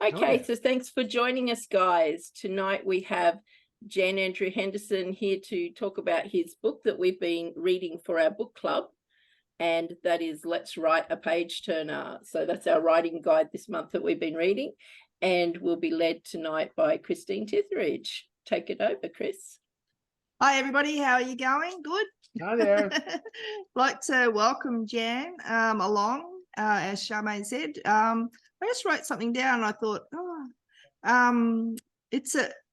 Okay, so thanks for joining us, guys. Tonight we have Jan Andrew Henderson here to talk about his book that we've been reading for our book club, and that is Let's Write a Page Turner. So that's our writing guide this month that we've been reading, and we'll be led tonight by Christine Titheridge. Take it over, Chris. Hi, everybody. How are you going? Good? Hi there. Like to welcome Jan along, as Charmaine said. I just wrote something down and I thought,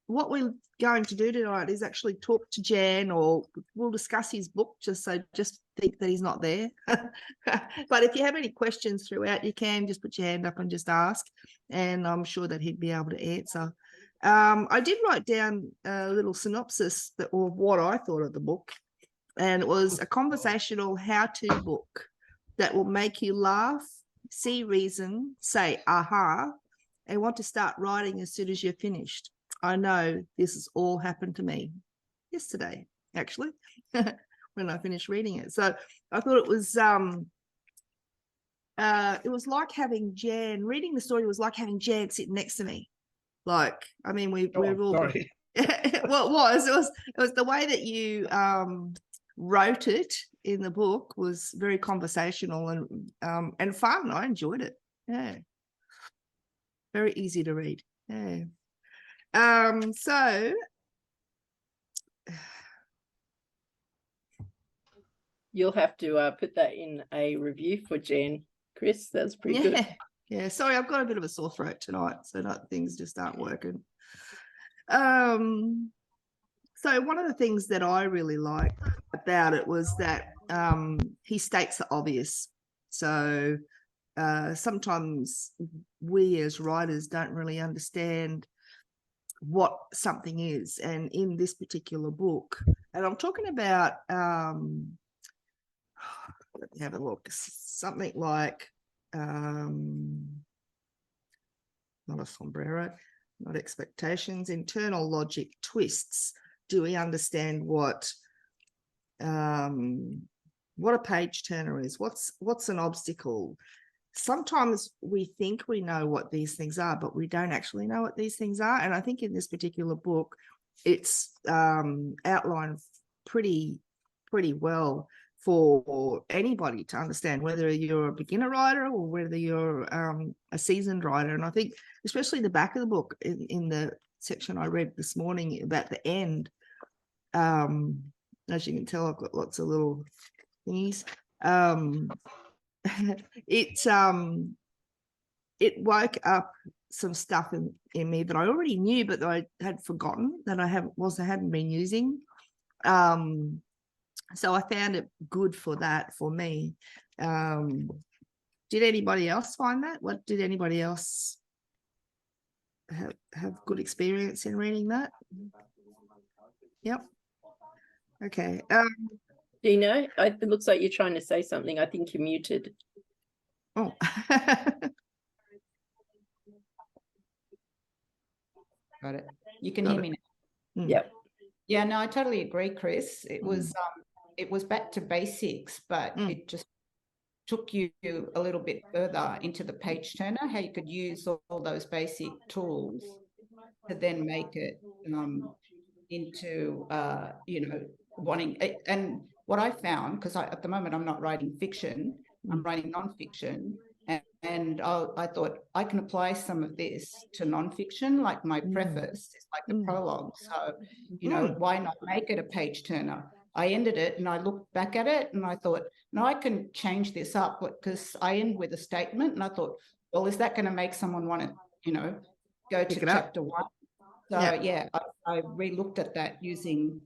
what we're going to do tonight is actually talk to Jan, or we'll discuss his book, just think that he's not there. But if you have any questions throughout, you can just put your hand up and just ask, and I'm sure that he'd be able to answer. I did write down a little synopsis of what I thought of the book, and it was a conversational how-to book that will make you laugh, see reason, say aha, and want to start writing as soon as you're finished. I know this has all happened to me yesterday, actually, when I finished reading it. So I thought it was like having Jan, reading the story was like having Jan sitting next to me. Like, I mean, we're all sorry. Well, it was the way that you wrote it in the book was very conversational and fun. I enjoyed it. Yeah, very easy to read. Yeah. So you'll have to put that in a review for Jan, Chris. That's pretty good. Yeah, sorry, I've got a bit of a sore throat tonight, so things just aren't working. So one of the things that I really liked about it was that he states the obvious. So sometimes we as writers don't really understand what something is. And in this particular book, and I'm talking about, let me have a look, something like, not a sombrero, not expectations, internal logic twists. Do we understand what a page turner is? What's an obstacle? Sometimes we think we know what these things are, but we don't actually know what these things are. And I think in this particular book, it's outlined pretty well for anybody to understand, whether you're a beginner writer or whether you're a seasoned writer. And I think especially the back of the book, in the section I read this morning about the end, as you can tell, I've got lots of little thingies. It woke up some stuff in me that I already knew, but that I had forgotten, that I hadn't been using. So I found it good for that, for me. Did anybody else find that? What did anybody else have good experience in reading that? Yep. Okay. Dino, it looks like you're trying to say something. I think you're muted. Oh. Got it. You can hear me now. Yep. Yeah, no, I totally agree, Chris. It was back to basics, but it just took you a little bit further into the page turner, how you could use all those basic tools to then make it into wanting. And what I found, because at the moment I'm not writing fiction, I'm writing nonfiction, and I thought I can apply some of this to nonfiction, like my preface is like the prologue. So, why not make it a page turner? I ended it and I looked back at it and I thought, no, I can change this up, because I end with a statement, and I thought, well, is that going to make someone want to, go to chapter 1? So I re-looked at that using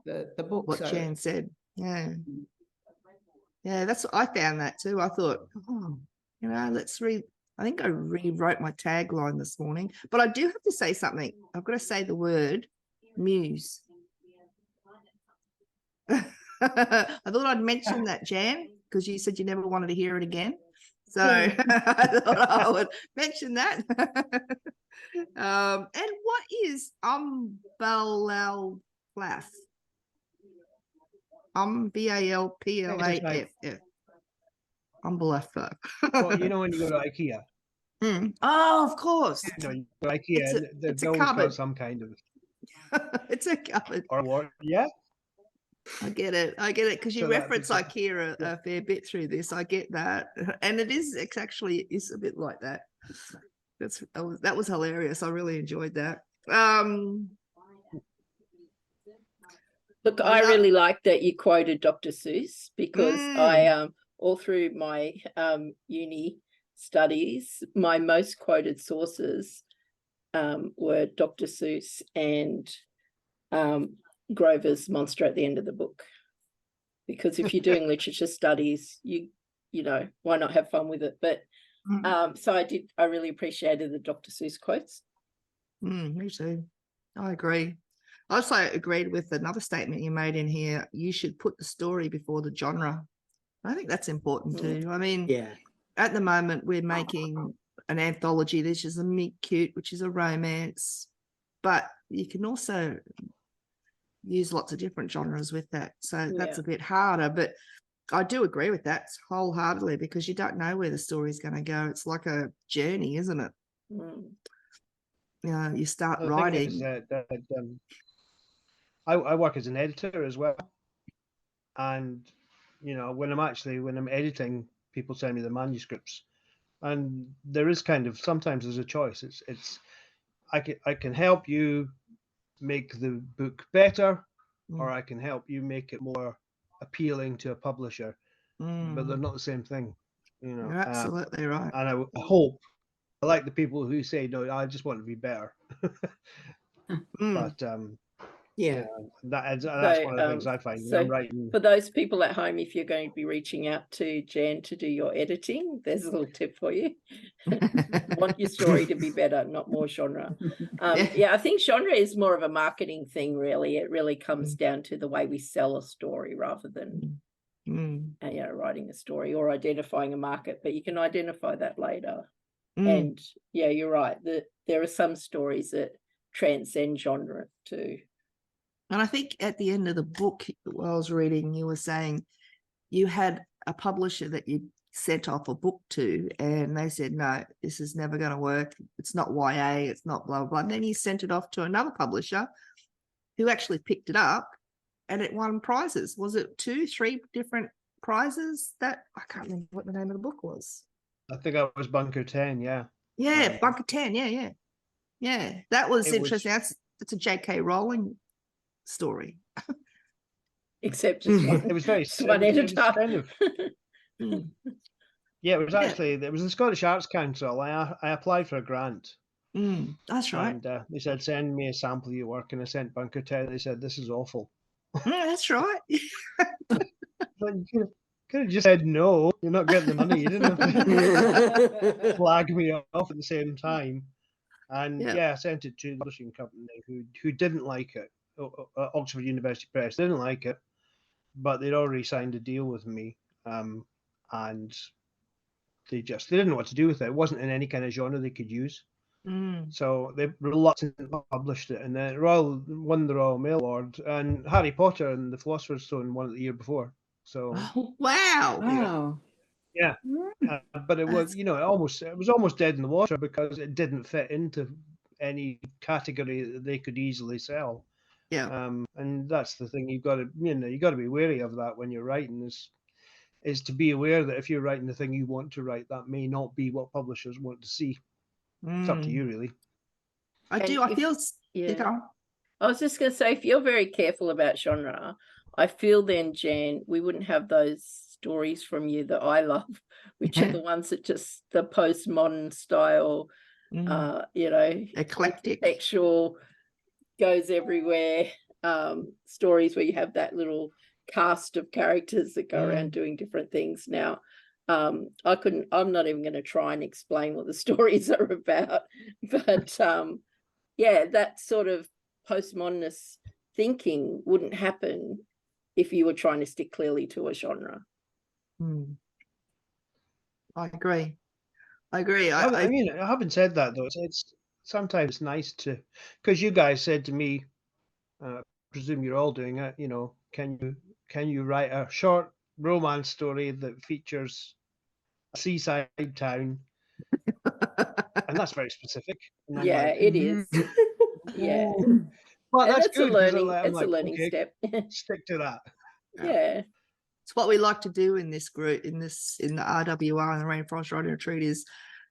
the book. What Jan said. Yeah, that's what I found that too. I thought, let's read. I think I rewrote my tagline this morning, but I do have to say something. I've got to say the word muse. I thought I'd mention that, Jan, because you said you never wanted to hear it again. So I thought I would mention that. And what is umbalalaff? BALPLAFF. Umbalaff. Well, when you go to IKEA. Oh, of course. You know, like It's yeah, a- they've it's a always cupboard. got some kind of It's a cupboard. or what? Yeah. I get it. I get it because you So that reference becomes- IKEA a fair bit through this. I get that, and it's actually a bit like that. That was hilarious. I really enjoyed that. Look, What I about- really like that you quoted Dr. Seuss, because I all through my uni studies, my most quoted sources were Dr. Seuss and Grover's Monster at the End of the Book. Because if you're doing literature studies, you know, why not have fun with it? But so I really appreciated the Dr. Seuss quotes. Me too. I agree. I also agreed with another statement you made in here. You should put the story before the genre. I think that's important too. I mean, Yeah. at the moment, we're making an anthology. This is a meet cute, which is a romance, but you can also use lots of different genres with that. So that's a bit harder, but I do agree with that wholeheartedly, because you don't know where the story's going to go. It's like a journey, isn't it? You start The thing writing. is that, I work as an editor as well, and you know, when I'm editing, people send me the manuscripts, and there is kind of sometimes there's a choice. It's I can help you make the book better, or I can help you make it more appealing to a publisher, but they're not the same thing, you know. You're absolutely right. And I hope, I like the people who say, no, I just want to be better. But Yeah. that's So, one of the things I find when so I'm writing. for those people at home, if you're going to be reaching out to Jan to do your editing, there's a little tip for you. Want your story to be better, not more genre. I think genre is more of a marketing thing, really. It really comes down to the way we sell a story rather than writing a story or identifying a market, but you can identify that later. And yeah, you're right, there are some stories that transcend genre too. And I think at the end of the book, while I was reading, you were saying you had a publisher that you sent off a book to, and they said, no, this is never going to work. It's not YA, it's not blah, blah, blah. And then you sent it off to another publisher who actually picked it up, and it won prizes. Was it 2-3 different prizes? That I can't remember what the name of the book was. I think I was Bunker 10, yeah. Yeah, Bunker 10, yeah. That was interesting. That's a J.K. Rowling story. Except it's one, it was very one editor. kind of, yeah, it was actually, it was the Scottish Arts Council. I applied for a grant. That's right. And they said, send me a sample of your work, and I sent Bunker 10. They said, this is awful. That's right. But you could have just said, no, you're not getting the money. You didn't have to flag me off at the same time. And I sent it to the publishing company who didn't like it. Oxford University Press didn't like it, but they'd already signed a deal with me, and they didn't know what to do with it. It wasn't in any kind of genre they could use, so they reluctantly published it, and then won the Royal Mail Award, and Harry Potter and the Philosopher's Stone won it the year before. So wow. Yeah, but it was, you know, it was almost dead in the water because it didn't fit into any category that they could easily sell. Yeah. And that's the thing, you got to be wary of that when you're writing, is to be aware that if you're writing the thing you want to write, that may not be what publishers want to see. It's up to you, really. I was just going to say, if you're very careful about genre, I feel then, Jan, we wouldn't have those stories from you that I love, which are the ones that just the postmodern style, eclectic, sexual, goes everywhere, stories where you have that little cast of characters that go around doing different things. Now, I'm not even going to try and explain what the stories are about, but that sort of postmodernist thinking wouldn't happen if you were trying to stick clearly to a genre. I agree. I mean, I haven't said that though. It's sometimes nice to, because you guys said to me, I presume you're all doing it, you know, can you write a short romance story that features a seaside town And that's very specific. And I'm Yeah, like, it is. Yeah. "Ooh." Well, And that's it's a good because learning, I'm it's a like, learning okay, step. stick to that. Yeah. It's what we like to do in this group, in the RWR and the Rainforest Writing Retreat, is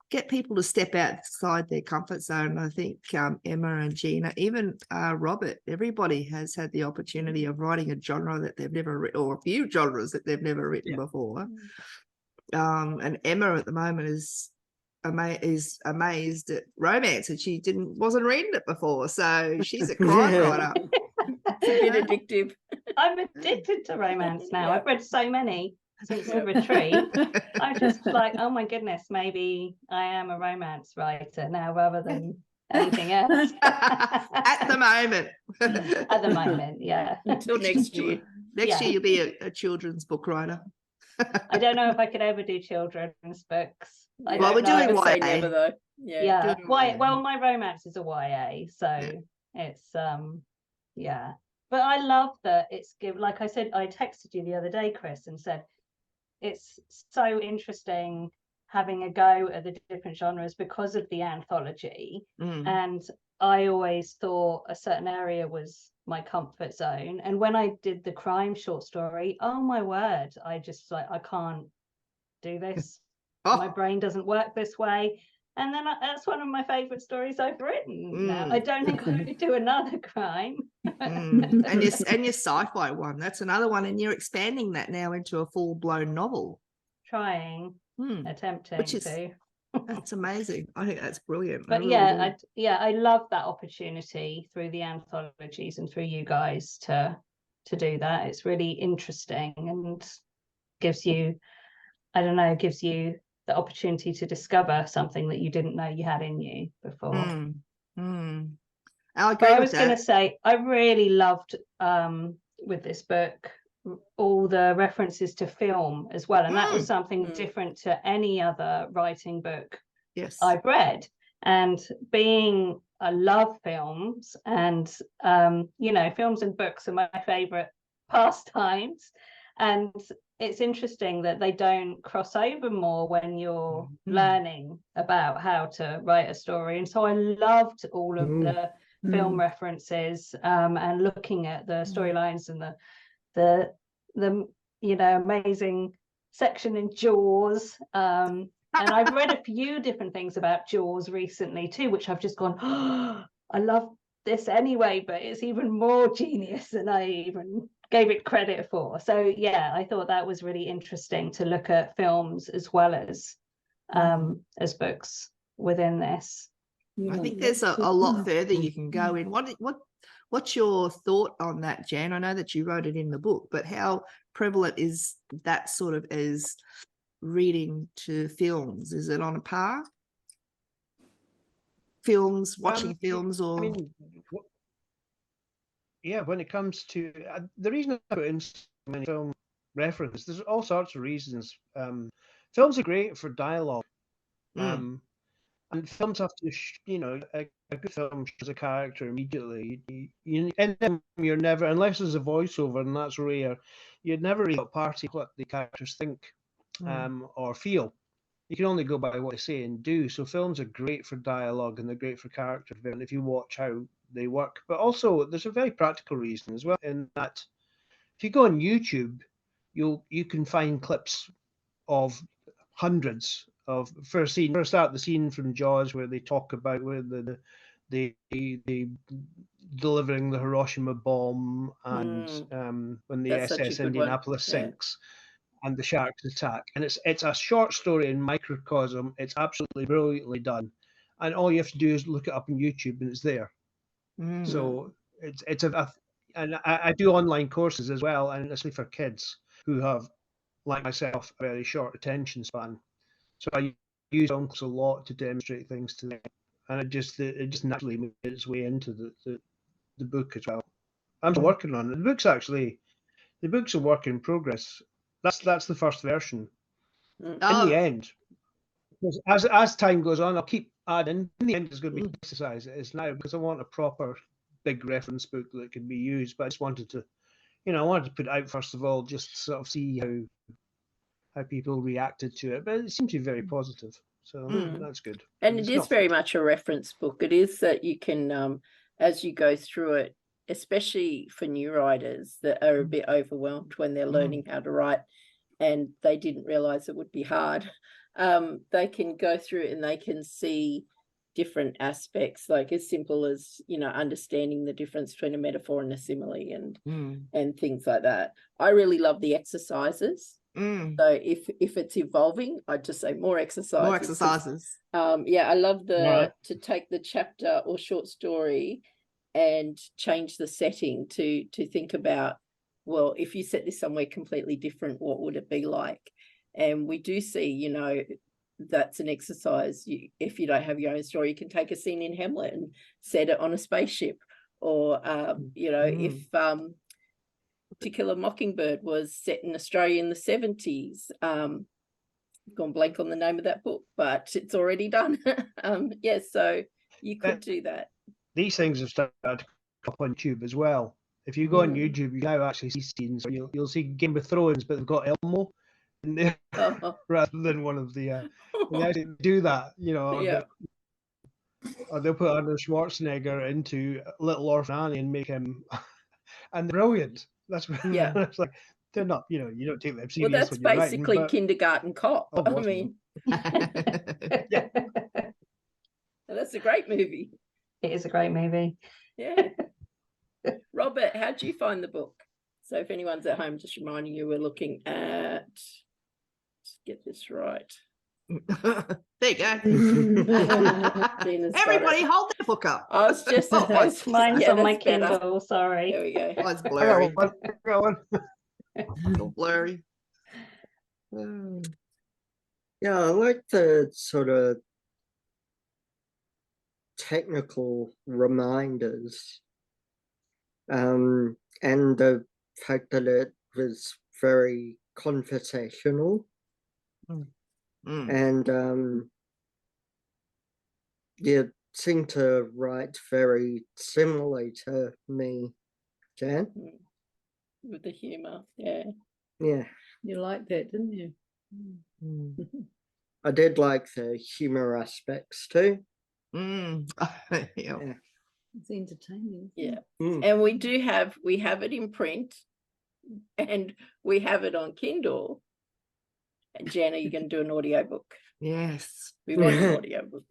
get people to step outside their comfort zone. I think Emma and Gina, even Robert, everybody has had the opportunity of writing a genre that they've never written, or a few genres that they've never written before. And Emma at the moment is amazed at romance, and she wasn't reading it before, so she's a crime writer. It's a bit addictive. I'm addicted to romance now. Yeah. I've read so many since the retreat. I'm just like, oh my goodness, maybe I am a romance writer now rather than anything else. At the moment. At the moment, yeah. Until next year. Next year you'll be a children's book writer. I don't know if I could ever do children's books. Well, we're doing Never say YA. never though. Yeah. Yeah. doing Why? YA. Well, my romance is a YA, so it's yeah. But I love that it's like I said, I texted you the other day, Chris, and said it's so interesting having a go at the different genres because of the anthology. And I always thought a certain area was my comfort zone. And when I did the crime short story, oh my word, I just like, I can't do this. My brain doesn't work this way. And then that's one of my favorite stories I've written. Now I don't think I would do another crime. And your sci-fi one, that's another one, and you're expanding that now into a full-blown novel. Trying, attempting Which is, to. That's amazing. I think that's brilliant. But I love that opportunity through the anthologies and through you guys to do that. It's really interesting and gives you, I don't know, gives you the opportunity to discover something that you didn't know you had in you before. I agree. But I was going to say, I really loved with this book all the references to film as well, and that was something different to any other writing book I've read. And being I love films, and films and books are my favorite pastimes, and it's interesting that they don't cross over more when you're learning about how to write a story. And so I loved all of the film references and looking at the storylines and the amazing section in Jaws. And I've read a few different things about Jaws recently too, which I've just gone, oh, I love this anyway, but it's even more genius than I even gave it credit for. So yeah, I thought that was really interesting to look at films as well as books within this. I think there's a lot further you can go in. What's your thought on that, Jan? I know that you wrote it in the book, but how prevalent is that sort of as reading to films? Is it on a par? Films, watching films, or? I mean, yeah, when it comes to the reason I put in so many film references, there's all sorts of reasons. Films are great for dialogue. And films have to, a good film shows a character immediately. You're never, unless there's a voiceover, and that's rare, you'd never really got party what the characters think or feel. You can only go by what they say and do. So films are great for dialogue and they're great for character development if you watch how they work. But also, there's a very practical reason as well, in that if you go on YouTube, you can find clips of hundreds of first start the scene from Jaws where they talk about where the delivering the Hiroshima bomb and when the SS Indianapolis sinks and the sharks attack, and it's a short story in microcosm. It's absolutely brilliantly done, and all you have to do is look it up on YouTube and it's there. So it's and I do online courses as well, and especially for kids who have, like myself, a very short attention span. So I use films a lot to demonstrate things to them, and it just naturally made its way into the book as well. I'm still working on it. The book's a work in progress. That's the first version. In the end, because as time goes on, I'll keep adding. In the end, it's going to be twice as it is now, because I want a proper big reference book that can be used. But I just wanted to, I wanted to put it out first of all, just to sort of see how people reacted to it. But it seemed to be very positive. So that's good. And It's it is not very fiction. much a reference book. It is that you can, as you go through it, especially for new writers that are a bit overwhelmed when they're learning how to write and they didn't realize it would be hard. They can go through it and they can see different aspects, like as simple as, you know, understanding the difference between a metaphor and a simile and things like that. I really love the exercises. So if it's evolving, I'd just say more exercises. More exercises. Yeah, I love Right. to take the chapter or short story and change the setting to think about, well, if you set this somewhere completely different, what would it be like? And we do see, you know, that's an exercise. If you don't have your own story, you can take a scene in Hamlet and set it on a spaceship, or you know, if To Kill a Mockingbird was set in Australia in the 70s. Gone blank on the name of that book, but it's already done. Yeah, so you could do that. These things have started to come up on YouTube as well. If you go on YouTube, you now actually see scenes. You'll see Game of Thrones, but they've got Elmo in there rather than one of the. And they actually do that, you know. Yeah. Or they'll put Arnold Schwarzenegger into Little Orphan Annie and make him, and they're brilliant. That's Yeah. It's like they're not, you know, you don't take them Well, serious that's when you're writing, basically but Kindergarten Cop. I wasn't mean, yeah. that's a great movie. It is a great movie. Yeah. Robert, how do you find the book? So if anyone's at home, just reminding you, we're looking at, let's get this right. There you go. Dina's got Everybody it. hold their book up. I was just, Mine's yeah, on my that's better. Kindle, sorry. There we go. Oh, it's I blurry. got one. It's all blurry. Yeah, I like the sort of technical reminders, and the fact that it was very conversational, and you seem to write very similarly to me, Jan. With the humour, yeah. Yeah, You liked it, didn't you? I did like the humor aspects too. Yeah. It's entertaining. Yeah. Mm. And we have it in print and we have it on Kindle. And Jan, are you going to do an audiobook? Yes. We want an audiobook.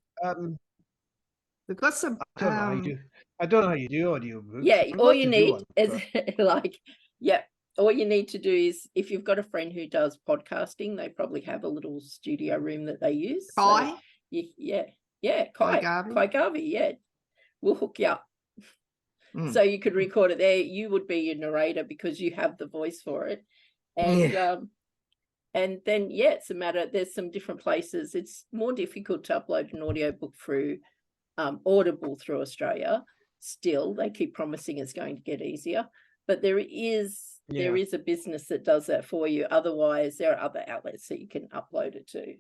We've got some. I don't know how you do. I don't know how you do audiobooks. Yeah, I'd all love you to do need one, is but- like, yeah, all you need to do is, if you've got a friend who does podcasting, they probably have a little studio room that they use. Kai? So Kai Garvey? Kai Garvey, yeah. We'll hook you up. Mm. So you could record it there. You would be your narrator because you have the voice for it. And then, yeah, it's a matter, there's some different places. It's more difficult to upload an audiobook through Audible through Australia. Still, they keep promising it's going to get easier. But there is a business that does that for you. Otherwise, there are other outlets that you can upload it to.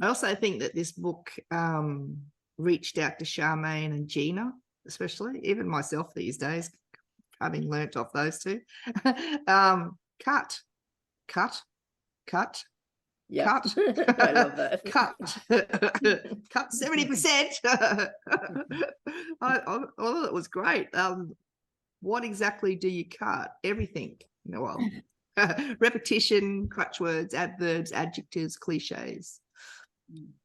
I also think that this book reached out to Charmaine and Gina, especially, even myself these days, having learnt off those two. Cut. Yeah, Cut. I love that. Cut 70%. I thought it was great. What exactly do you cut? Everything. You know, well, repetition, crutch words, adverbs, adjectives, cliches,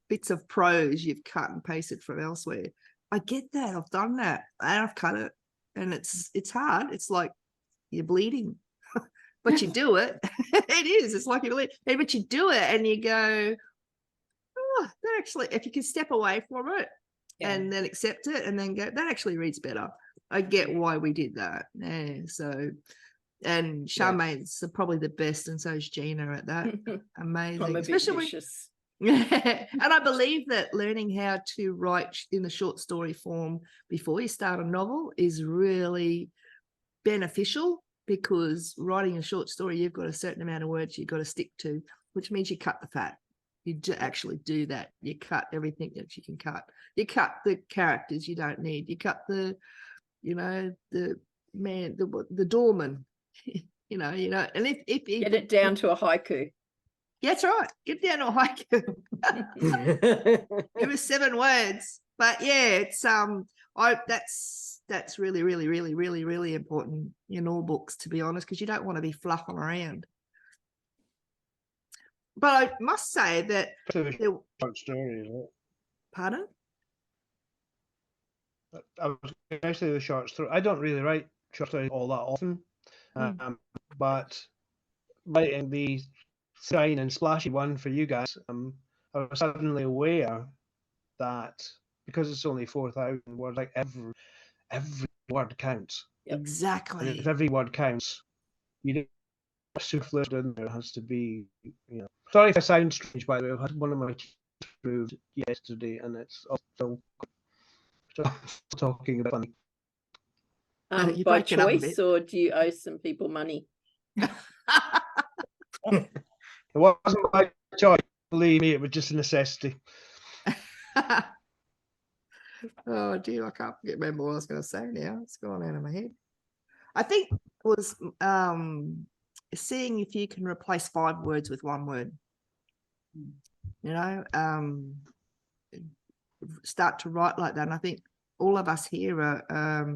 bits of prose you've cut and pasted from elsewhere. I get that. I've done that, and I've cut it, and it's hard. It's like you're bleeding. But you do it. It is. It's like you believe. But you do it and you go, oh, that actually, if you can step away from it and then accept it and then go, that actually reads better. I get why we did that. Yeah. So, and Charmaine's probably the best, and so is Gina at that. Amazing. I'm a bit Especially vicious. and I believe that learning how to write in the short story form before you start a novel is really beneficial, because writing a short story, you've got a certain amount of words you've got to stick to, which means you cut the fat. You actually do that. You cut everything that you can cut. You cut the characters you don't need. You cut the man, the doorman, and if Get it down to a haiku. Yeah, that's right. Get down to a haiku. It was 7 words. But yeah, it's that's really, really, really, really, really important in all books, to be honest, because you don't want to be fluffing around. But I must say that short story, isn't it? Pardon? I was going to say the short story. I don't really write short stories all that often, but writing the shine and splashy one for you guys, I was suddenly aware that because it's only 4,000 words, like every word counts. Yep. Exactly. And if every word counts, you don't superfluous in there has to be, you know. Sorry if I sound strange, by the way. I had one of my teeth removed yesterday, and it's still talking about funny. You're By breaking up a choice, bit. or do you owe some people money? It wasn't my choice. Believe me, it was just a necessity. Oh dear, I can't remember what I was going to say now. It's gone out of my head. I think it was seeing if you can replace 5 words with 1 word. You know, start to write like that. And I think all of us here are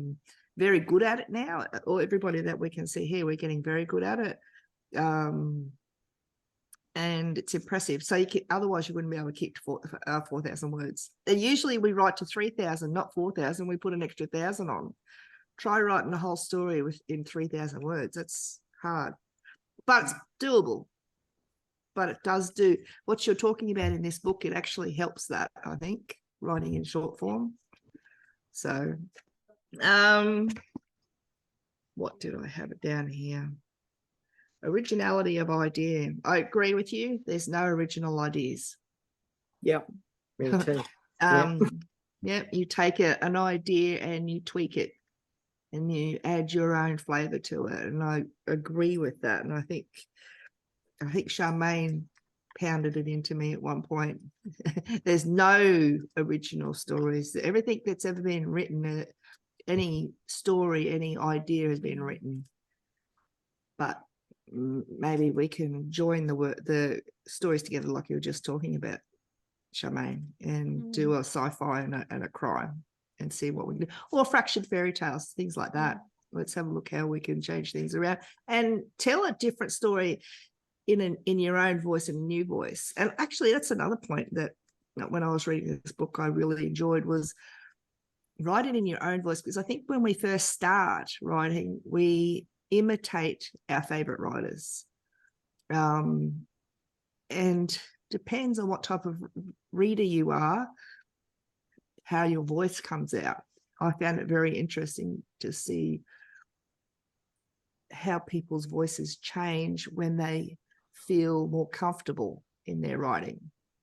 very good at it now. Or everybody that we can see here, we're getting very good at it. And it's impressive. So otherwise you wouldn't be able to keep 4,000 words. And usually we write to 3,000, not 4,000. We put an extra 1,000 on. Try writing a whole story in 3,000 words. That's hard, but it's doable. But it does do what you're talking about in this book. It actually helps that, I think, writing in short form. So, what did I have it down here? Originality of idea. I agree with you. There's no original ideas. Yep. Me too. Yeah. You take an idea and you tweak it and you add your own flavor to it. And I agree with that. And I think Charmaine pounded it into me at one point. There's no original stories. Everything that's ever been written, any story, any idea has been written. But maybe we can join the stories together, like you were just talking about, Charmaine, and do a sci-fi and a crime and see what we can do, or fractured fairy tales, things like that. Let's have a look how we can change things around and tell a different story in your own voice and a new voice. And actually, that's another point that when I was reading this book, I really enjoyed, was write it in your own voice, because I think when we first start writing, we imitate our favorite writers, and depends on what type of reader you are, how your voice comes out. I found it very interesting to see how people's voices change when they feel more comfortable in their writing,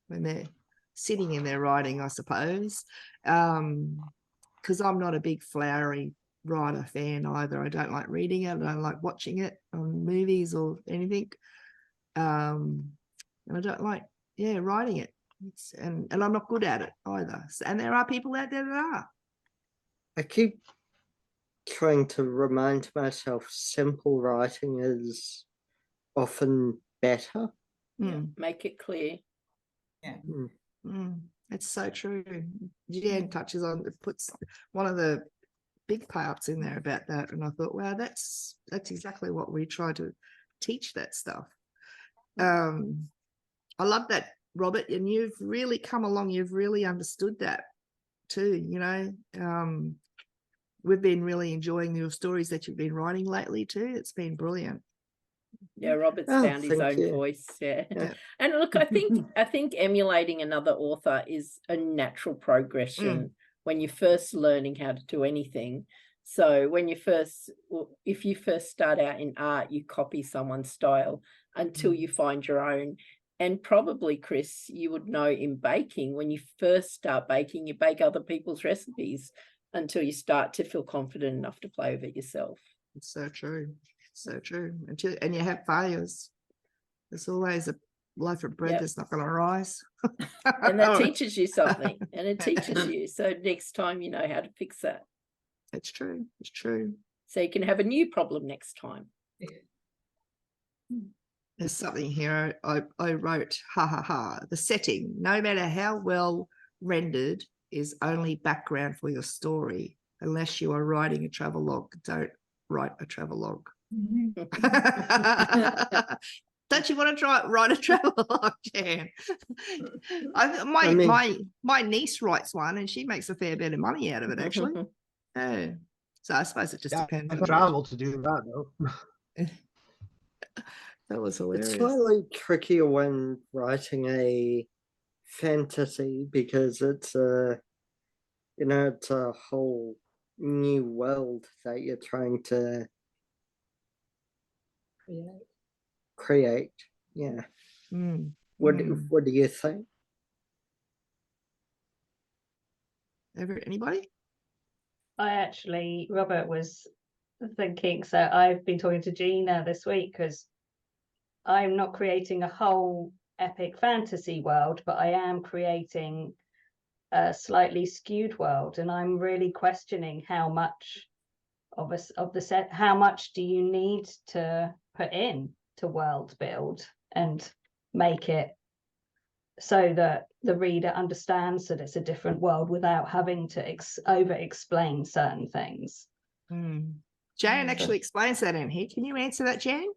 when they're sitting in their writing, I suppose. Because I'm not a big flowery writer fan either. I don't like reading it. I don't like watching it on movies or anything. And I don't like, writing it. And I'm not good at it either. And there are people out there that are. I keep trying to remind myself simple writing is often better. Make it clear. It's so true. Jan touches on, it puts one of the big parts in there about that, and I thought, wow, that's exactly what we try to teach, that stuff. I love that, Robert, and you've really come along. You've really understood that too. You know, we've been really enjoying your stories that you've been writing lately too. It's been brilliant. Yeah, Robert's found his own voice. Yeah. And look, I think emulating another author is a natural progression when you're first learning how to do anything. So if you first start out in art, you copy someone's style until you find your own. And probably, Chris, you would know in baking, when you first start baking, you bake other people's recipes until you start to feel confident enough to play with it yourself. It's so true. So true. And you have failures. There's always a loaf of bread that's not going to rise. And that teaches you something. And it teaches you. So next time you know how to fix that. It's true. It's true. So you can have a new problem next time. There's something here I wrote, ha ha ha. The setting, no matter how well rendered, is only background for your story. Unless you are writing a travelogue, don't write a travelogue. Don't you want to write a travelogue, Jan? My niece writes one and she makes a fair bit of money out of it, actually. Oh, so I suppose it just depends. I travel to do that, though. That was hilarious. It's slightly trickier when writing a fantasy because it's it's a whole new world that you're trying to create. Yeah. What do you think? Anybody? Robert was thinking, so I've been talking to Gina this week because I'm not creating a whole epic fantasy world, but I am creating a slightly skewed world, and I'm really questioning how much of the set, how much do you need to put in to world build and make it so that the reader understands that it's a different world without having to over explain certain things. Jan actually explains that in here. Can you answer that, Jan?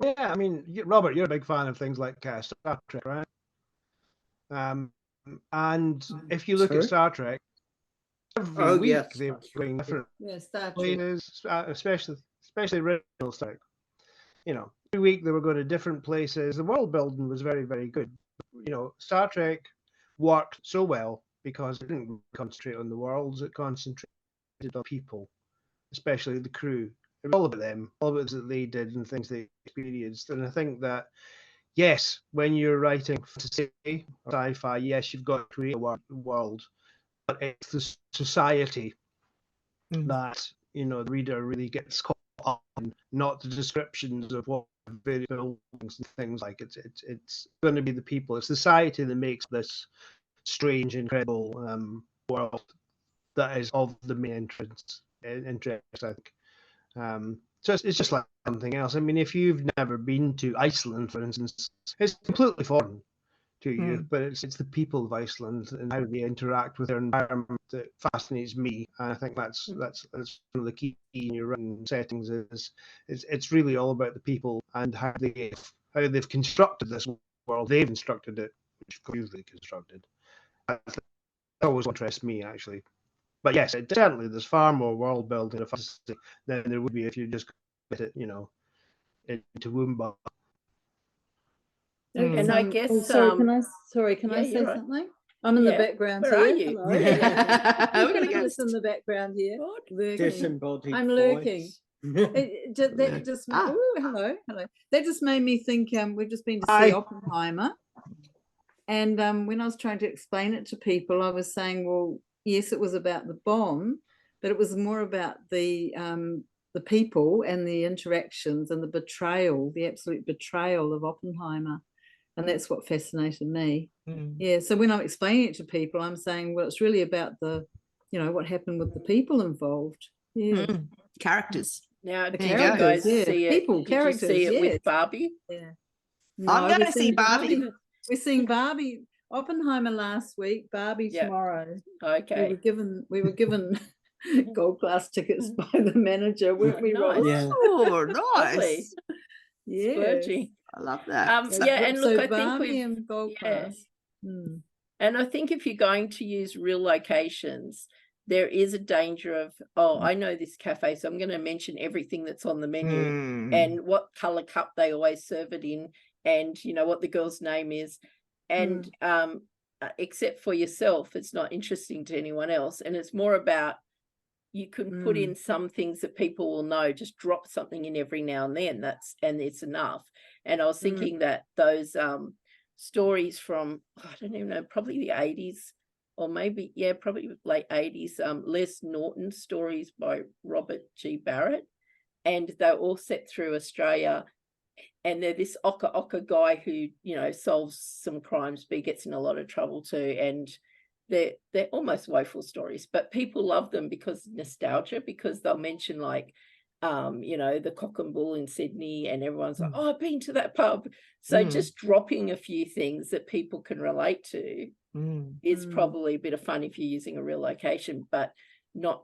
Yeah, I mean, Robert, you're a big fan of things like Star Trek, right? And if you look at Star Trek, every week they were doing different places, especially original Star Trek. You know, every week they were going to different places. The world building was very, very good. You know, Star Trek worked so well because it didn't concentrate on the worlds; it concentrated on people, especially the crew. It was all about them, all about what they did and things they experienced. And I think that, yes, when you're writing fantasy or sci-fi, yes, you've got to create a world, but it's the society that, the reader really gets caught up on, not the descriptions of what various buildings and things like. It's going to be the people. It's society that makes this strange, incredible world that is of the main interest, I think. So it's just like something else. I mean, if you've never been to Iceland, for instance, it's completely foreign to you, but it's the people of Iceland and how they interact with their environment that fascinates me. And I think that's one of the key in your writing settings is it's really all about the people and how they've constructed this world. They've constructed it, which is usually constructed. That always interests me, actually. But yes, certainly there's far more world building of fantasy than there would be if you just get it, into Woomba. And I guess can I say right. something? I'm in the background Where here. are you? Hello. We're gonna go in the background here. Disembodied I'm lurking. Hello. That just made me think. We've just been to see Oppenheimer, and when I was trying to explain it to people, I was saying, well, yes, it was about the bomb, but it was more about the people and the interactions and the betrayal, the absolute betrayal of Oppenheimer. And that's what fascinated me. Yeah. So when I'm explaining it to people, I'm saying, well, it's really about what happened with the people involved. Yeah. Characters. Now, did you guys see it? People, characters. Did you see it yes. with Barbie? Yeah. I'm going to see Barbie. We're seeing Barbie. Oppenheimer last week. Barbie tomorrow. Okay. We were given gold class tickets by the manager, weren't we, Ross? Yeah. Oh, nice. Yeah. I love that. And look, I think Barbie and gold class. And I think if you're going to use real locations, there is a danger of, I know this cafe, so I'm going to mention everything that's on the menu and what color cup they always serve it in, and what the girl's name is, and except for yourself, it's not interesting to anyone else, and it's more about you can put in some things that people will know. Just drop something in every now and then. And it's enough. And I was thinking that those stories from I don't even know, probably the 80s, or maybe probably late 80s. Les Norton stories by Robert G. Barrett, and they're all set through Australia. And they're this ocker guy who solves some crimes, but he gets in a lot of trouble too. And they're almost woeful stories, but people love them because nostalgia, because they'll mention like you know, the Cock and Bull in Sydney, and everyone's like, oh, I've been to that pub. So just dropping a few things that people can relate to is probably a bit of fun if you're using a real location, but not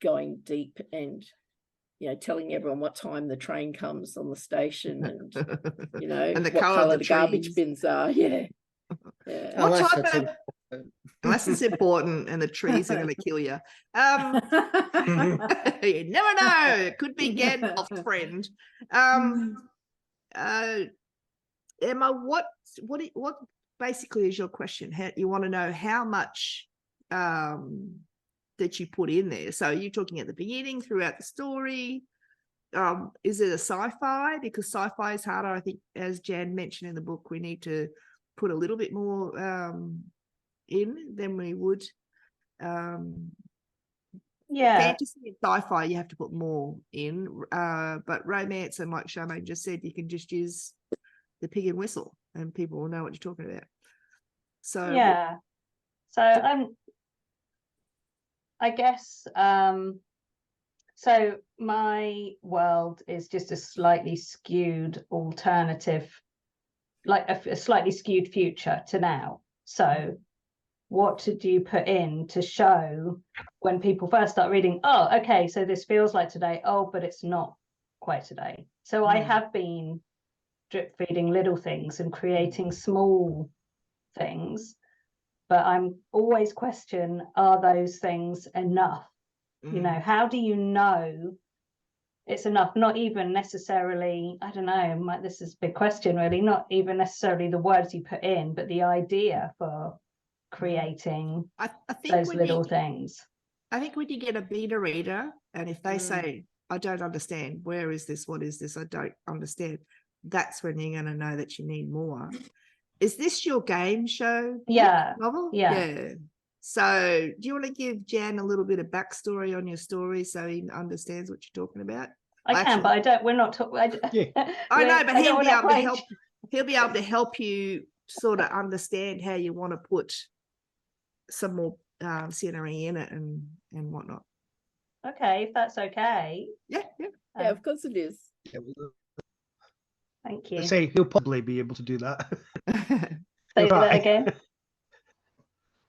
going deep and, you know, telling everyone what time the train comes on the station and, you know, and the what colour colour of the the garbage trees. bins are. Yeah. Yeah. Unless What it's type of, unless it's important and the trees are going to kill you. You never know. It could be Gandalf's friend. Emma, what basically is your question? You want to know how much that you put in there. So you're talking at the beginning, throughout the story. Is it a sci-fi? Because sci-fi is harder. I think, as Jan mentioned in the book, we need to put a little bit more in than we would. Fantasy and sci-fi, you have to put more in. But romance, and like Charmaine just said, you can just use the pig and whistle, and people will know what you're talking about. So yeah. So I guess so my world is just a slightly skewed alternative, like a slightly skewed future to now. So what did you put in to show when people first start reading, oh, okay, so this feels like today, oh, but it's not quite today. So I have been drip feeding little things and creating small things, but I'm always question, are those things enough? You know, how do you know it's enough? Not even necessarily, I don't know, this is a big question really, not even necessarily the words you put in, but the idea for creating I think those little things. I think when you get a beta reader, and if they say, I don't understand, where is this, what is this, I don't understand, that's when you're going to know that you need more. Is this your game show novel? Yeah. So do you want to give Jan a little bit of backstory on your story so he understands what you're talking about? I can, but I don't, we're not talking. I know, but he'll be able to help. He'll be able to help you sort of understand how you want to put some more scenery in it and whatnot. Okay, if that's okay. Yeah, yeah, of course it is. Yeah, thank you. I say he'll probably be able to do that. Say that again.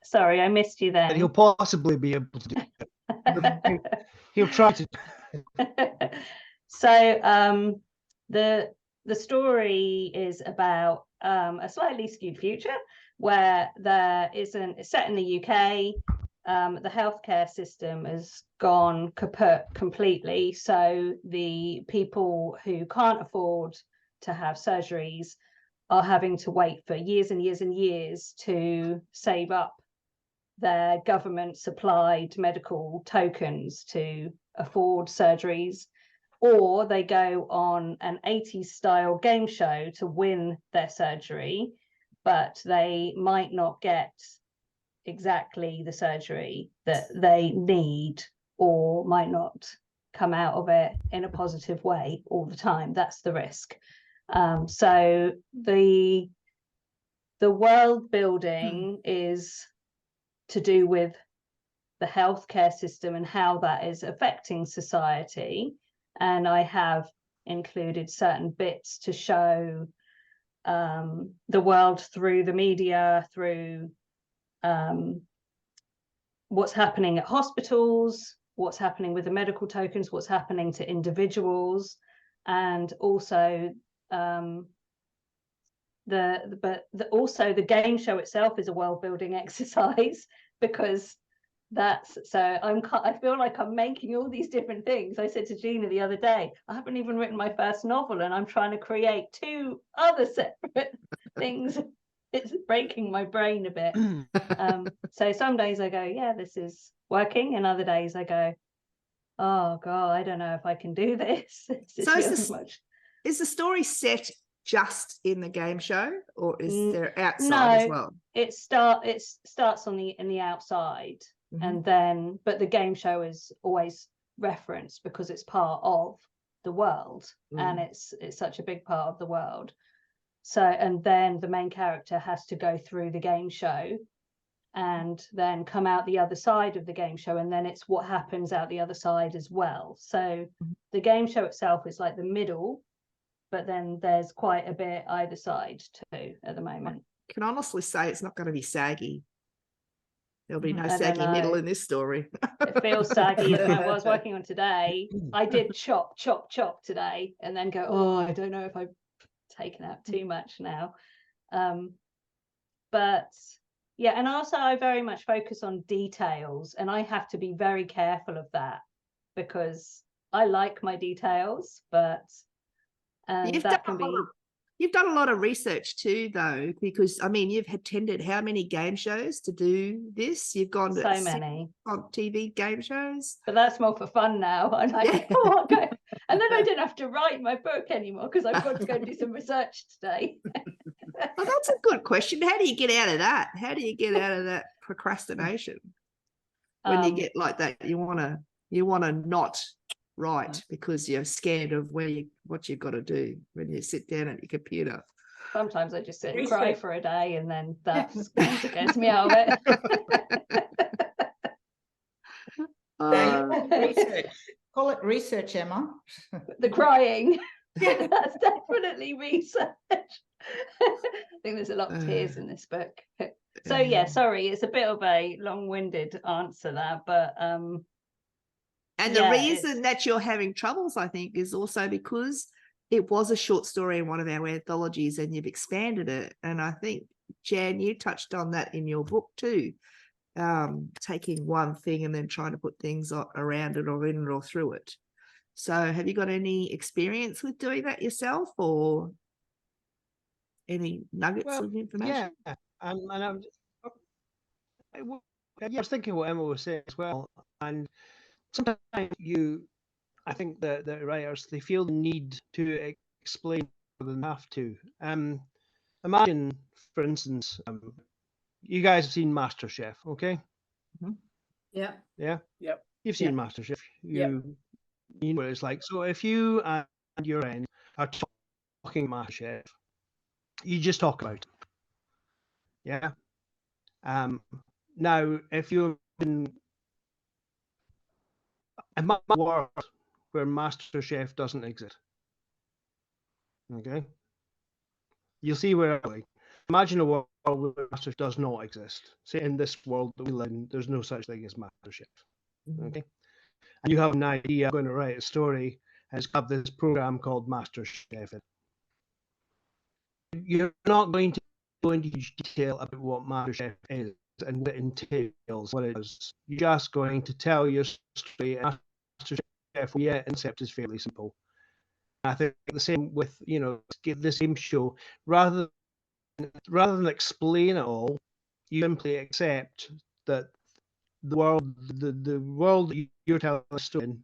Sorry, I missed you then. He'll possibly be able to do it. He'll try to. So the story is about a slightly skewed future where it's set in the UK. The healthcare system has gone kaput completely. So the people who can't afford to have surgeries are having to wait for years and years and years to save up their government supplied medical tokens to afford surgeries, or they go on an 80s style game show to win their surgery, but they might not get exactly the surgery that they need, or might not come out of it in a positive way all the time. That's the risk. So the world building is to do with the healthcare system and how that is affecting society. And I have included certain bits to show the world through the media, through what's happening at hospitals, what's happening with the medical tokens, what's happening to individuals, and also the game show itself is a world building exercise, because I feel like I'm making all these different things. I said to Gina the other day, I haven't even written my first novel and I'm trying to create 2 other separate things. It's breaking my brain a bit. So some days I go, yeah, this is working, and other days I go, oh God, I don't know if I can do this. So is the story set just in the game show, or is there outside as well? It starts in the outside, and then but the game show is always referenced because it's part of the world, and it's such a big part of the world. So, and then the main character has to go through the game show and then come out the other side of the game show, and then it's what happens out the other side as well. So the game show itself is like the middle, but then there's quite a bit either side too at the moment. I can honestly say it's not going to be saggy. There'll be no I don't saggy middle know. in this story. It feels saggy. As I was working on today, I did chop today, and then go, oh, I don't know if I've taken out too much now. But yeah, and also I very much focus on details, and I have to be very careful of that because I like my details, but that can be. You've done a lot of research too, though, because I mean, you've attended how many game shows to do this? You've gone to so many on TV game shows, but that's more for fun now. I'm like, oh, okay. And then I don't have to write my book anymore because I've got to go do some research today. Well, that's a good question. How do you get out of that? How do you get out of that procrastination when you get like that? You want to not write because you're scared of what you've got to do when you sit down at your computer. Sometimes I just sit and cry for a day, and then that gets me out of it. Research. Call it research, Emma. The crying. That's definitely research. I think there's a lot of tears in this book. So yeah, sorry, it's a bit of a long-winded answer there, but and the reason that you're having troubles, I think, is also because it was a short story in one of our anthologies and you've expanded it. And I think, Jan, you touched on that in your book too, taking one thing and then trying to put things around it or in it or through it. So have you got any experience with doing that yourself, or any nuggets of information? Yeah, I was thinking what Emma was saying as well. And sometimes I think that the writers, they feel the need to explain more than they have to. Imagine, for instance, you guys have seen MasterChef, okay? Mm-hmm. Yeah. Yeah? Yep. You've seen MasterChef. You know what it's like. So if you and your friend are talking MasterChef, you just talk about it. Yeah? Now, if you're in a world where MasterChef doesn't exist, okay, you'll see where I'm going. Imagine a world where MasterChef does not exist. Say in this world that we live in, there's no such thing as MasterChef, okay? And you have an idea, I'm going to write a story, and it's got this program called MasterChef. You're not going to go into detail about what MasterChef is and what it entails, what it is. You're just going to tell your story, and MasterChef, concept is fairly simple. I think the same with, the same show. Rather than explain it all, you simply accept that the world that you're telling a story in,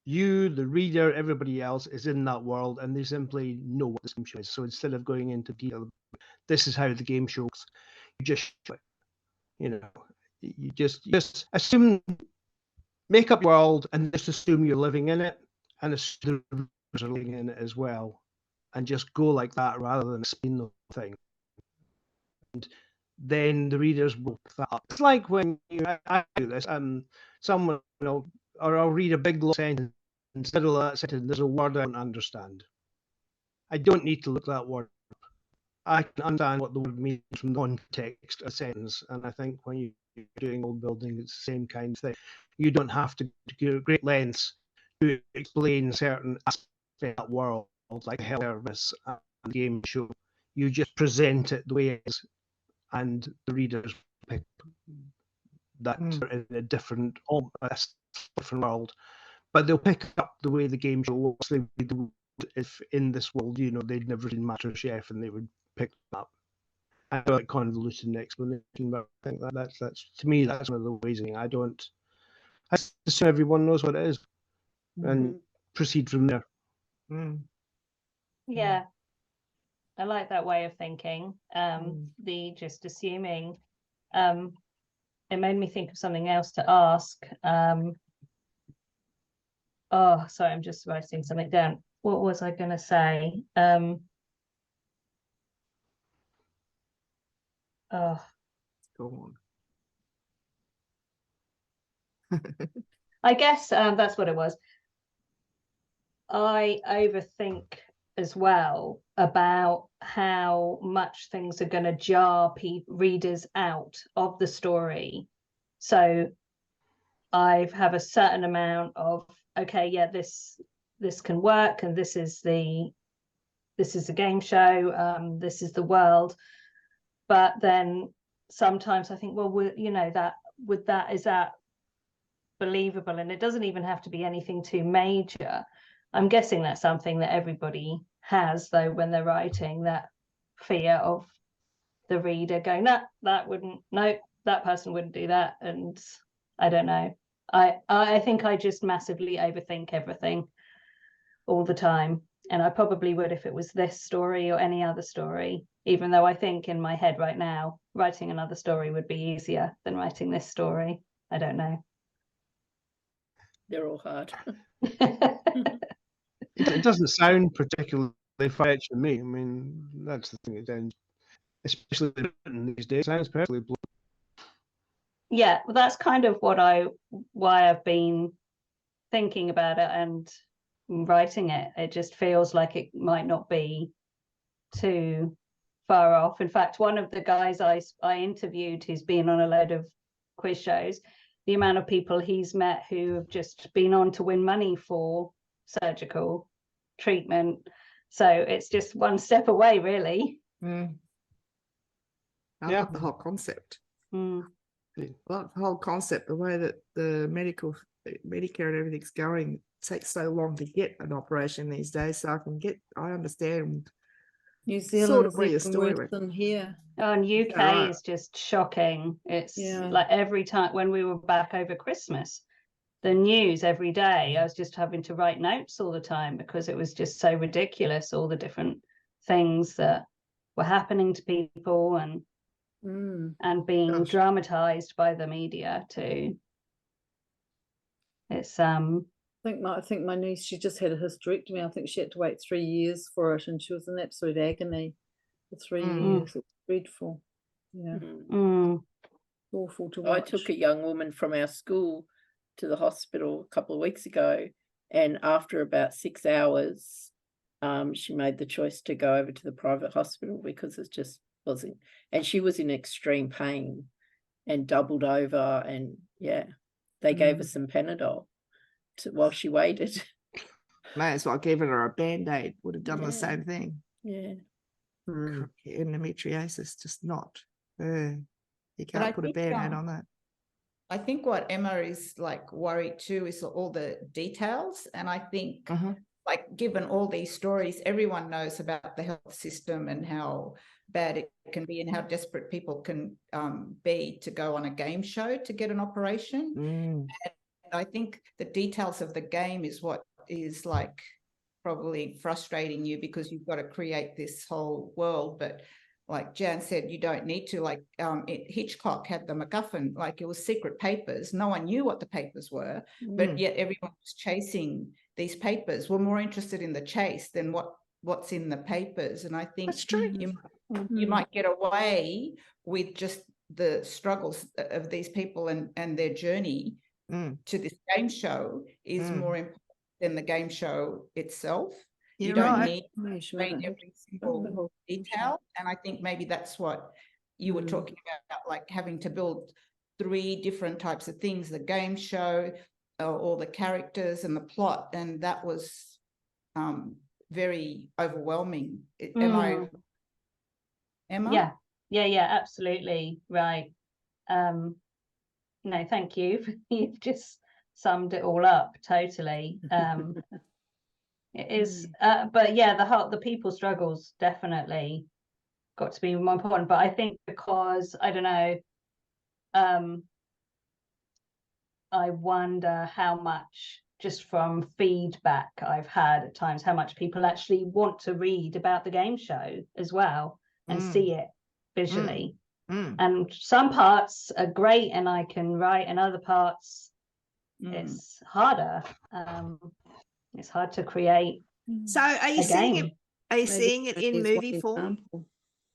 you, the reader, everybody else is in that world, and they simply know what the game show is. So instead of going into detail, this is how the game show works, you just assume, make up your world, and just assume you're living in it, and assume the readers are living in it as well, and just go like that rather than explain the thing. And then the readers will pick that up. It's like when I do this, someone, or I'll read a big long sentence. Instead of that sentence, there's a word I don't understand. I don't need to look that word up. I can understand what the word means from the context of a sentence. And I think when you're doing world building, it's the same kind of thing. You don't have to go great lengths to explain certain aspects of that world, like a health service and game show. You just present it the way it is, and the readers pick that in a different world. But they'll pick up the way the game show works. If in this world, they'd never seen MasterChef, and they would pick them up. I feel like convoluted explanation, but I think that's to me, that's one of the ways. I assume everyone knows what it is, and proceed from there. Yeah, I like that way of thinking. The just assuming. It made me think of something else to ask. Oh, sorry, I'm just writing something down. What was I going to say? Go on. I guess that's what it was. I overthink as well about how much things are going to jar readers out of the story. So I have a certain amount of, okay, yeah, this can work, and this is the game show, this is the world. But then sometimes I think, well, you know, is that believable? And it doesn't even have to be anything too major. I'm guessing that's something that everybody has, though, when they're writing, that fear of the reader going, that person wouldn't do that. And I don't know. I think I just massively overthink everything all the time. And I probably would if it was this story or any other story, even though I think in my head right now, writing another story would be easier than writing this story. I don't know. They're all hard. It doesn't sound particularly far-fetched to me. I mean, that's the thing. It sounds, especially written these days, it sounds perfectly blue. Yeah, well, that's kind of why I've been thinking about it and writing it. It just feels like it might not be too far off. In fact, one of the guys I interviewed, who's been on a load of quiz shows, the amount of people he's met who have just been on to win money for surgical treatment. So it's just one step away, really. I love the whole concept. Well, the whole concept, the way that the Medicare and everything's going, takes so long to get an operation these days. So I understand. New Zealand's even worse than here. Oh, and UK is just shocking. It's like every time when we were back over Christmas, the news every day, I was just having to write notes all the time because it was just so ridiculous, all the different things that were happening to people and being dramatized by the media too. It's I think my niece, she just had a hysterectomy. I think she had to wait 3 years for it, and she was in absolute agony for 3 years. It's dreadful. Yeah. Awful to watch. I took a young woman from our school to the hospital a couple of weeks ago, and after about 6 hours, she made the choice to go over to the private hospital because it just wasn't, and she was in extreme pain and doubled over, and they gave her some Panadol while she waited. May as well given her a Band-Aid, would have done the same thing. Endometriosis, just not. You can't put a Band-Aid on that. I think what Emma is like worried too is all the details. And I think like given all these stories, everyone knows about the health system and how bad it can be and how desperate people can be to go on a game show to get an operation. And I think the details of the game is what is like probably frustrating you because you've got to create this whole world. But like Jan said, you don't need to. Like Hitchcock had the MacGuffin, like it was secret papers. No one knew what the papers were, but yet everyone was chasing these papers. We're more interested in the chase than what's in the papers. And I think that's true. You might get away with just the struggles of these people and their journey to this game show is more important than the game show itself. You don't need to read every single detail. And I think maybe that's what you were talking about, like having to build 3 different types of things, the game show, all the characters and the plot. And that was very overwhelming. Am I, Emma? Yeah, absolutely. Right. No, thank you. You've just summed it all up totally. It is, but yeah, the people struggles definitely got to be more important. But I think because I don't know, I wonder how much just from feedback I've had at times, how much people actually want to read about the game show as well and see it visually. And some parts are great and I can write, and other parts it's harder. It's hard to create. So are you seeing it? Are you seeing it in movie form?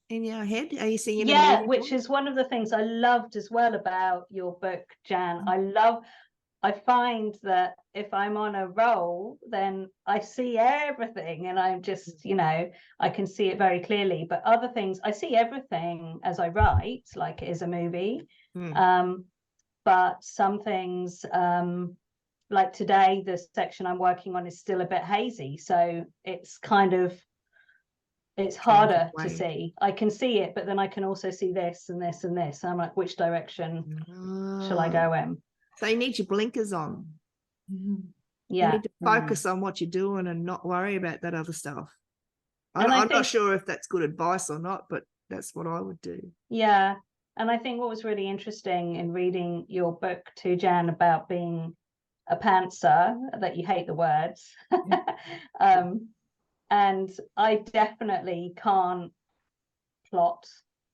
in your head? Are you seeing it? Yeah, which is one of the things I loved as well about your book, Jan. I find that if I'm on a roll, then I see everything, and I'm just, I can see it very clearly. But other things, I see everything as I write, like it is a movie. But some things, like today, the section I'm working on is still a bit hazy. So it's harder to see. I can see it, but then I can also see this and this and this. I'm like, which direction shall I go in? So you need your blinkers on. Yeah. You need to focus on what you're doing and not worry about that other stuff. I'm not sure if that's good advice or not, but that's what I would do. Yeah. And I think what was really interesting in reading your book too, Jan, about being a pantser, that you hate the words. And I definitely can't plot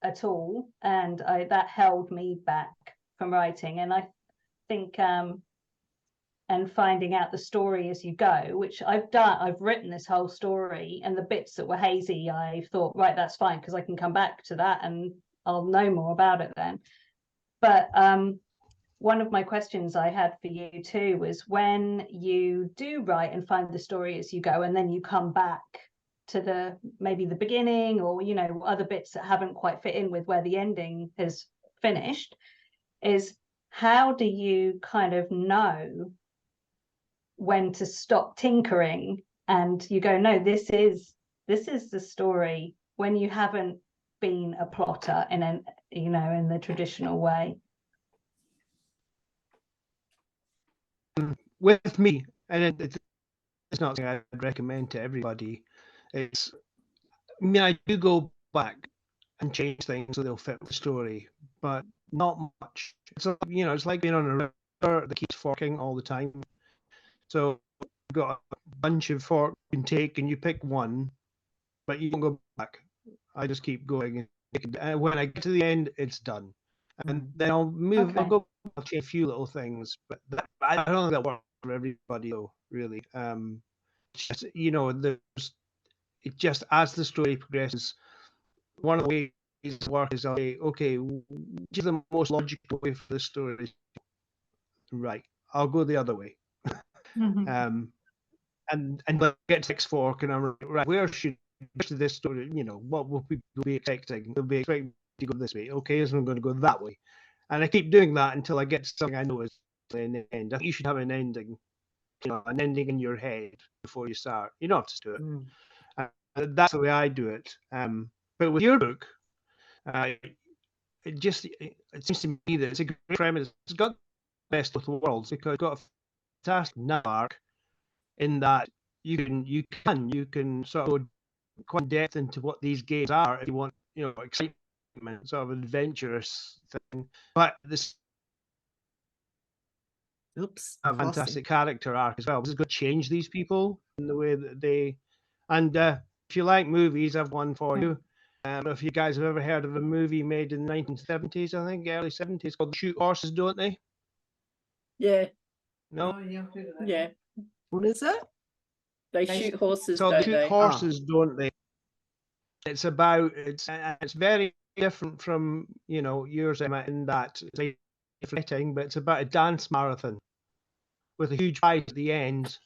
at all. And that held me back from writing. And I think and finding out the story as you go, which I've done. I've written this whole story, and the bits that were hazy, I thought, right, that's fine, because I can come back to that and I'll know more about it then. But one of my questions I had for you too was, when you do write and find the story as you go, and then you come back to maybe the beginning, or other bits that haven't quite fit in with where the ending has finished, is how do you kind of know when to stop tinkering and you go, no, this is the story, when you haven't been a plotter in the traditional way? With me, and it's not something I'd recommend to everybody. I do go back and change things so they'll fit the story, but not much. It's it's like being on a river that keeps forking all the time. So you've got a bunch of forks you can take, and you pick one, but you don't go back. I just keep going, and when I get to the end, it's done. And then I'll move. Okay. I'll change a few little things, but I don't think that works for everybody, though. Really, just, it just, as the story progresses, one of the ways it works is, okay, which is the most logical way for the story? Right, I'll go the other way. And I get to next fork, and I'm right. Where should this story? What will people be expecting? They'll be expecting to go this way. Okay, so I'm going to go that way, and I keep doing that until I get to something I know is an end. I think you should have an ending, an ending in your head before you start. You don't have to do it. That's the way I do it. But with your book, it seems to me that it's a great premise. It's got the best of the worlds, because it's got a fantastic arc in that you can sort of go quite in depth into what these games are if you want, excitement, sort of adventurous thing. But this a fantastic character arc as well. This is going to change these people in the way that they. And if you like movies, I've one for you. If you guys have ever heard of a movie made in the 1970s, I think early 70s, called Shoot Horses, Don't They? Yeah. No. Oh, yeah. What is it? They shoot horses, so don't they? Shoot horses, don't they? It's very different from yours, Emma, in that it's fighting, but it's about a dance marathon with a huge prize at the end.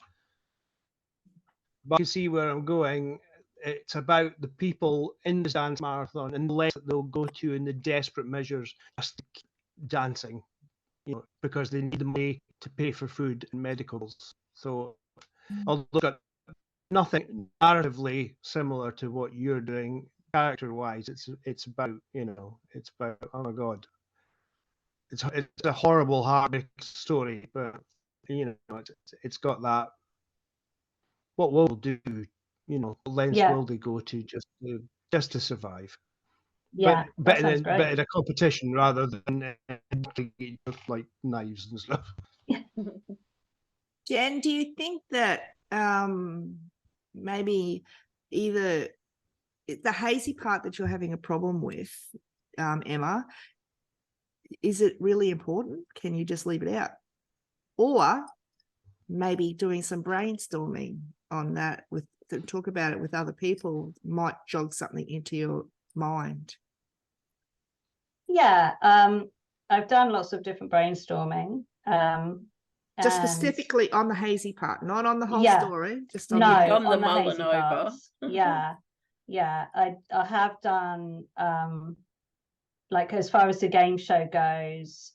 But you see where I'm going. It's about the people in the dance marathon and the lengths that they'll go to in the desperate measures just to keep dancing, because they need the money to pay for food and medicals. So although it's got nothing narratively similar to what you're doing character-wise, it's about oh my god, it's a horrible, heartbreaking story, but it's got that. What will do? What lengths will they go to just to survive? Yeah, but in a competition rather than like knives and stuff. Jen, do you think that maybe either the hazy part that you're having a problem with, Emma, is it really important? Can you just leave it out? Or maybe doing some brainstorming on that to talk about it with other people might jog something into mind? Yeah, I've done lots of different brainstorming. Just and specifically on the hazy part, not on the whole Yeah. story, just on no, the on the hazy mulling over. parts. Yeah, yeah. I have done like as far as the game show goes,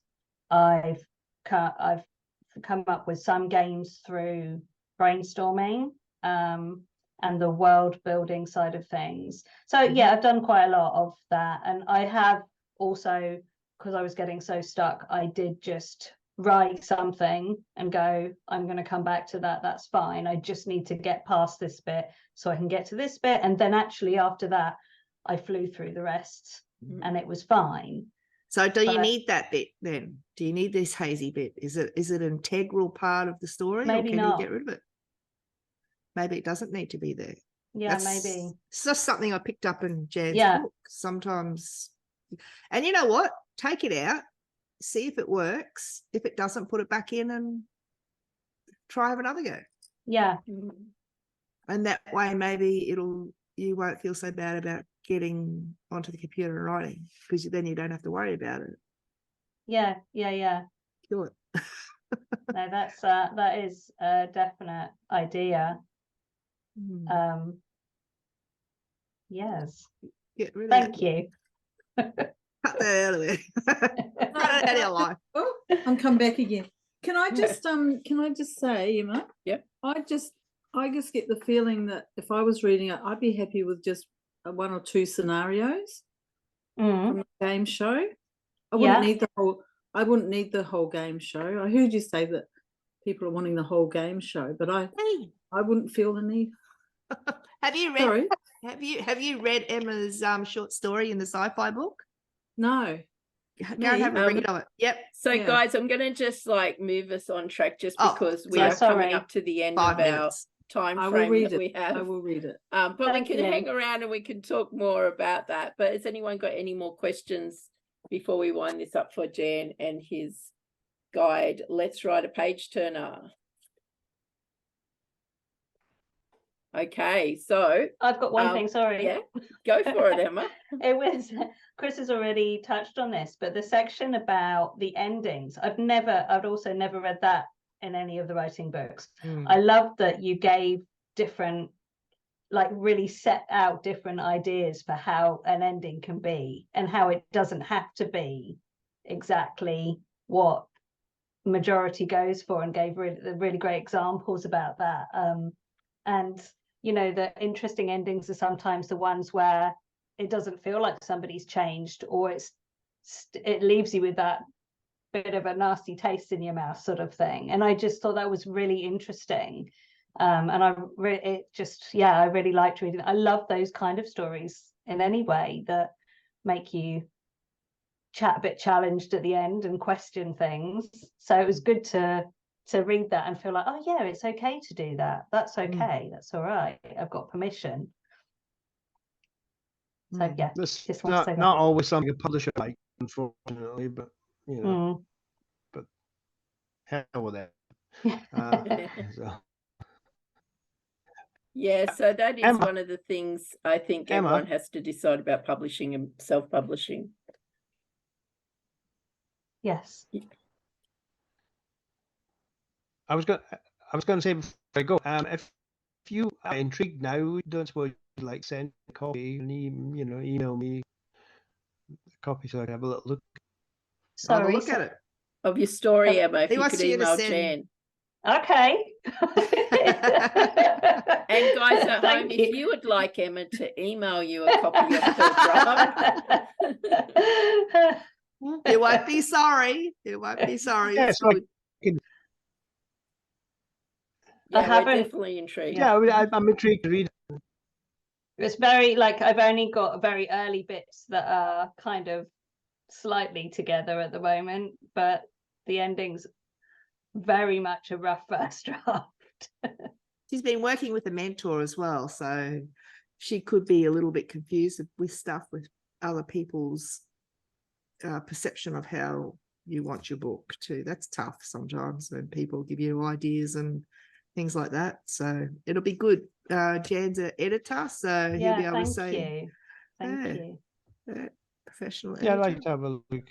I've come up with some games through brainstorming and the world building side of things. So yeah, I've done quite a lot of that, and I have also, because I was getting so stuck, I did just write something and go, I'm going to come back to that, that's fine, I just need to get past this bit so I can get to this bit, and then actually after that I flew through the rest and it was fine. So do you need that bit then? Do you need this hazy bit? Is it an integral part of the story, maybe or can not. you get rid of it? Maybe it doesn't need to be there. Yeah, maybe. It's just something I picked up in Jan's Yeah. book sometimes. And you know what? Take it out, see if it works. If it doesn't, put it back in and try have another go. Yeah. And that way maybe you won't feel so bad about getting onto the computer and writing, because then you don't have to worry about it. Yeah. Kill it. No, that is a definite idea. Yes. Get rid of Thank it. you. Cut that out of there. Out of your life. Oh, I'll come back again. Can I just say, Emma? Yep. I just get the feeling that if I was reading it, I'd be happy with just one or two scenarios from the game show. I wouldn't need the whole game show. I heard you say that people are wanting the whole game show, but I wouldn't feel the need. Have you read? Sorry? Have you read Emma's short story in the sci-fi book? No. Go and have a read of it. Yep. So guys, I'm going to just like move us on track just because we are sorry. coming up to the end 5 of minutes. our time I will frame read that it. we have. I will read it. But we Thank can you. hang around and we can talk more about that. But has anyone got any more questions before we wind this up for Jan and his guide? Let's write a page turner. Okay, so I've got one thing, sorry. Yeah, go for it, Emma. It was, Chris has already touched on this, but the section about the endings, I'd also never read that in any of the writing books. I love that you gave different, like really set out different ideas for how an ending can be and how it doesn't have to be exactly what majority goes for, and gave really great examples about that. And you know, the interesting endings are sometimes the ones where it doesn't feel like somebody's changed, or it leaves you with that bit of a nasty taste in your mouth sort of thing. And I just thought that was really interesting. And I really liked reading. I love those kind of stories in any way that make you a bit challenged at the end and question things. So it was good to read that and feel like, oh yeah, it's okay to do that. That's okay. That's all right. I've got permission. So yeah, This just not always something a publisher like, unfortunately, but you know, but hell with that. Yeah, so that is one of the things I think everyone has to decide about publishing and self-publishing. Yes. I was going to say before I go, if you are intrigued now, don't suppose you'd like send a copy and email me a copy so I can have a little look. Sorry, look at it. Of your story, Emma, if you could email Jan. Okay. And guys at home, if you would like Emma to email you a copy of her draft. You won't be sorry. You won't be sorry. Yeah, it's good. Yeah, we're definitely intrigued. Yeah, I'm intrigued to read. It's very I've only got very early bits that are kind of slightly together at the moment, but the ending's very much a rough first draft. She's been working with a mentor as well, so she could be a little bit confused with stuff with other people's perception of how you want your book too. That's tough sometimes when people give you ideas and things like that. So it'll be good. Jan's an editor, so he'll be able to say Thank you. Professional. Yeah, I'd editor. like to have a look.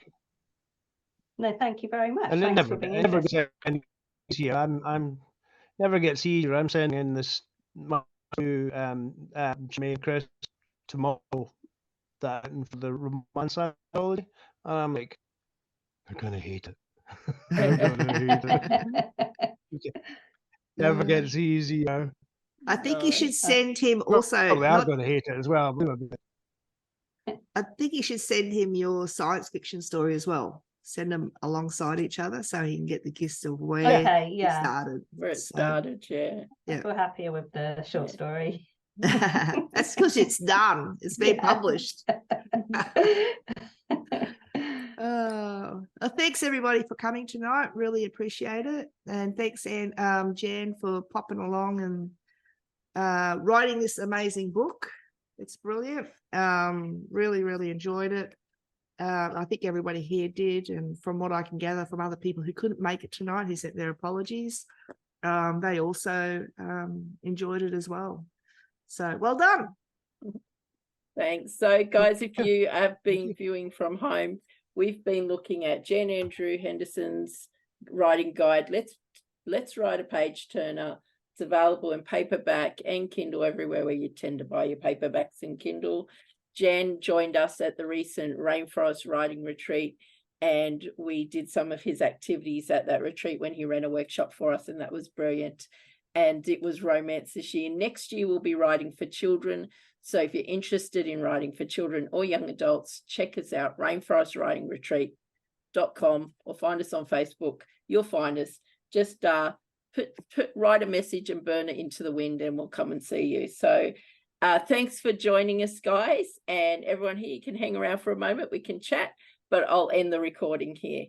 No, thank you very much. And it Thanks never, for being it never interested. gets any easier. I'm never gets easier. I'm sending in this to Jimmy and Chris tomorrow that for the romance anthology, and I'm like, they're gonna hate it. They're gonna hate it. Never gets easier. I think you should send him Well, also. they are going to hate it as well. I think you should send him your science fiction story as well. Send them alongside each other so he can get the gist of where it started. Where it started, yeah. We're happier with the short story. That's because it's done. It's been published. Thanks everybody for coming tonight. Really appreciate it. And thanks, Jan, for popping along and writing this amazing book. It's brilliant. Really, really enjoyed it. I think everybody here did. And from what I can gather from other people who couldn't make it tonight, who sent their apologies, they also enjoyed it as well. So well done. Thanks. So guys, if you have been viewing from home, we've been looking at Jan Andrew Henderson's writing guide, Let's Write a Page Turner. It's available in paperback and Kindle everywhere where you tend to buy your paperbacks and Kindle. Jan joined us at the recent Rainforest Writing Retreat, and we did some of his activities at that retreat when he ran a workshop for us, and that was brilliant. And it was romance this year. Next year, we'll be writing for children. So if you're interested in writing for children or young adults, check us out, rainforestwritingretreat.com, or find us on Facebook. You'll find us. Just write a message and burn it into the wind, and we'll come and see you. So thanks for joining us, guys. And everyone here, you can hang around for a moment. We can chat, but I'll end the recording here.